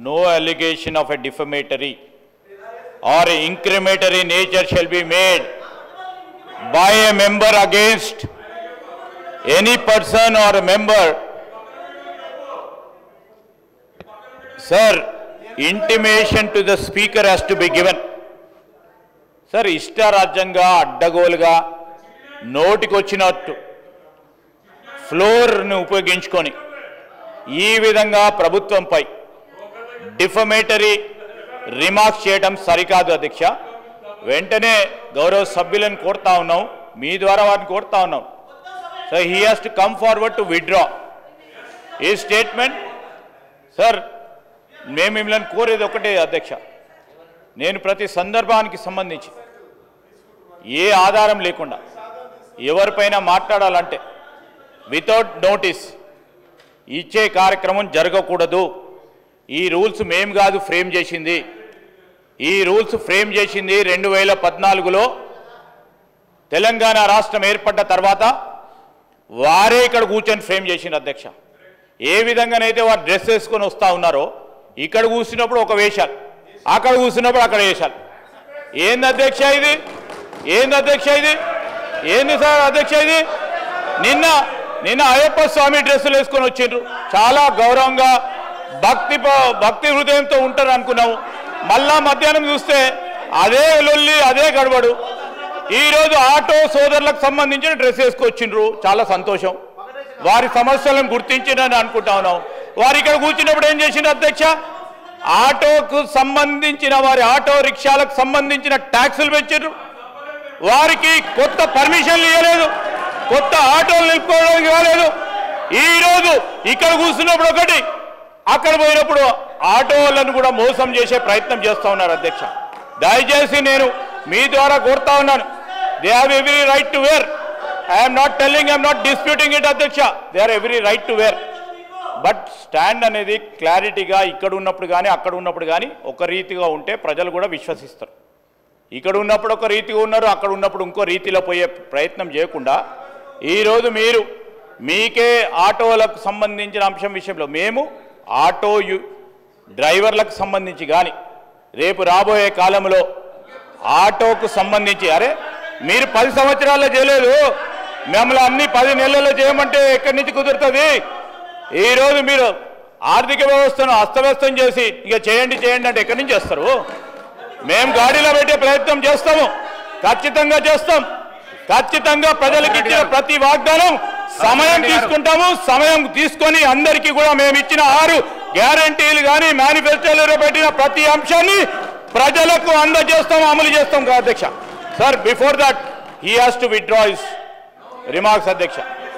no allegation of a defamatory or incriminatory nature shall be made by a member against any person or a member. Sir, intimation to the speaker has to be given. Sir, ఇష్టారాజ్యంగా అడ్డగోలుగా నోటికొచ్చినట్టు ఫ్లోర్ను ఉపయోగించుకొని ఈ విధంగా ప్రభుత్వంపై defamatory remarks చేయడం సరికాదు అధ్యక్ష. వెంటనే గౌరవ సభ్యులను కోరుతా ఉన్నాం, మీ ద్వారా వారిని కోరుతా ఉన్నాం. So he has to come forward to withdraw ఈ స్టేట్మెంట్. సార్, మేము మిమ్మల్ని కోరేది ఒకటే అధ్యక్ష, నేను ప్రతి సందర్భానికి సంబంధించి ఏ ఆధారం లేకుండా ఎవరిపైన మాట్లాడాలంటే వితౌట్ నోటీస్ ఇచ్చే కార్యక్రమం జరగకూడదు. ఈ రూల్స్ మేము కాదు ఫ్రేమ్ చేసింది, ఈ రూల్స్ ఫ్రేమ్ చేసింది 2014లో తెలంగాణ రాష్ట్రం ఏర్పడ్డ తర్వాత వారే ఇక్కడ కూర్చొని ఫ్రేమ్ చేసింది అధ్యక్ష. ఏ విధంగానైతే వారు డ్రెస్ వేసుకొని వస్తూ ఉన్నారో ఇక్కడ కూర్చున్నప్పుడు ఒక వేషాలు, అక్కడ కూర్చున్నప్పుడు అక్కడ వేషాలు. ఏంది అధ్యక్ష ఇది? ఏంది అధ్యక్ష ఇది? ఏంది సార్ అధ్యక్ష ఇది? నిన్న అయ్యప్ప స్వామి డ్రెస్సులు వేసుకొని వచ్చిండ్రు, చాలా గౌరవంగా భక్తి హృదయంతో ఉంటారు అనుకున్నాము. మళ్ళా మధ్యాహ్నం చూస్తే అదే లొల్లి, అదే గడబడు. ఈరోజు ఆటో సోదరులకు సంబంధించిన డ్రెస్ వేసుకొచ్చిండ్రు, చాలా సంతోషం. వారి సమస్యలను గుర్తించిందని అనుకుంటా ఉన్నాం. వారు ఇక్కడ కూర్చున్నప్పుడు ఏం చేసిండ్రు అధ్యక్ష? ఆటోకు సంబంధించిన వారి ఆటో రిక్షాలకు సంబంధించిన ట్యాక్సులు పెంచారు, వారికి కొత్త పర్మిషన్లు ఇవ్వలేదు, కొత్త ఆటోలు నిలుపుకోవడానికి ఇవ్వలేదు. ఈరోజు ఇక్కడ కూర్చున్నప్పుడు ఒకటి, అక్కడ పోయినప్పుడు ఆటోలను కూడా మోసం చేసే ప్రయత్నం చేస్తూ ఉన్నారు అధ్యక్ష. దయచేసి నేను మీ ద్వారా కోరుతా ఉన్నాను, they have every right to wear. I'm not telling, I'm not disputing it అధ్యక్ష, they are every right to wear. But stand అనేది క్లారిటీగా ఇక్కడ ఉన్నప్పుడు కానీ అక్కడ ఉన్నప్పుడు కానీ ఒక రీతిగా ఉంటే ప్రజలు కూడా విశ్వసిస్తారు. ఇక్కడ ఉన్నప్పుడు ఒక రీతిగా ఉన్నారు, అక్కడ ఉన్నప్పుడు ఇంకో రీతిలో పోయే ప్రయత్నం చేయకుండా ఈరోజు మీరు మీకే ఆటోలకు సంబంధించిన అంశం విషయంలో మేము ఆటో డ్రైవర్లకు సంబంధించి కానీ రేపు రాబోయే కాలంలో ఆటోకు సంబంధించి, అరే మీరు 10 సంవత్సరాల్లో చేయలేదు, మిమ్మల్ని అన్ని 10 నెలల్లో చేయమంటే ఎక్కడి నుంచి కుదురుతుంది? ఈరోజు మీరు ఆర్థిక వ్యవస్థను అస్తవ్యస్తం చేసి ఇక చేయండి అంటే ఎక్కడి నుంచి చేస్తారు? మేము గాడిలో పెట్టే ప్రయత్నం చేస్తాము, ఖచ్చితంగా చేస్తాం. ఖచ్చితంగా ప్రజలకు ఇచ్చిన ప్రతి వాగ్దానం సమయం తీసుకుంటాము. సమయం తీసుకొని అందరికీ కూడా మేము ఇచ్చిన 6 గ్యారంటీలు కానీ మేనిఫెస్టోలో పెట్టిన ప్రతి అంశాన్ని ప్రజలకు అందజేస్తాం, అమలు చేస్తాం అధ్యక్ష. Sir, before that he has to withdraw his remarks అధ్యక్ష.